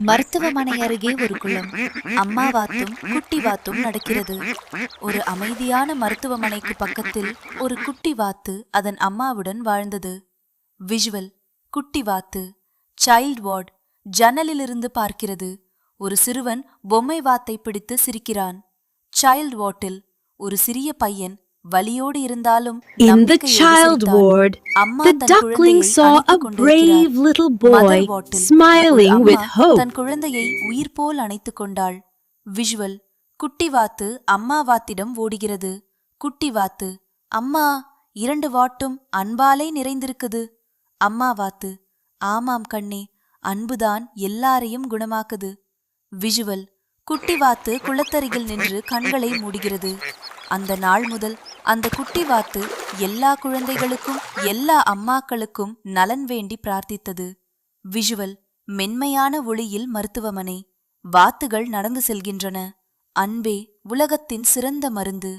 மருத்துவமனை அருகே ஒரு குளம். அம்மா வாத்தும் குட்டி வாத்தும் நடக்கிறது. ஒரு அமைதியான மருத்துவமனைக்கு பக்கத்தில் ஒரு குட்டி வாத்து அதன் அம்மாவுடன் வாழ்ந்தது. விஷுவல்: குட்டி வாத்து, சைல்ட் வார்ட். ஜன்னலிலிருந்து பார்க்கிறது. ஒரு சிறுவன் பொம்மை வாத்தை பிடித்து சிரிக்கிறான். சைல்ட் வார்டில் ஒரு சிறிய பையன் வலியோடு இருந்தாலும் In the child ward, the duckling saw a brave little boy smiling with hope. தன் குழந்தையை உயிர் போல் அணைத்துக் கொண்டாள். விஷுவல்: குட்டி வாத்து அம்மா வாத்திடம் ஓடுகிறது. குட்டி வாத்து: அம்மா, 2 வாட்டும் அன்பாலே நிறைந்திருக்குது. அம்மா வாத்து: ஆமாம் கண்ணே, அன்புதான் எல்லாரையும் குணமாக்குது. விஷுவல்: குட்டி வாத்து குளத்தருகில் நின்று கண்களை மூடுகிறது. அந்த நாள் முதல் அந்த குட்டி வாத்து எல்லா குழந்தைகளுக்கும் எல்லா அம்மாக்களுக்கும் நலன் வேண்டி பிரார்த்தித்தது. விஷுவல்: மென்மையான ஒளியில் மருத்துவமனை. வாத்துகள் நடந்து செல்கின்றன. அன்பே உலகத்தின் சிறந்த மருந்து.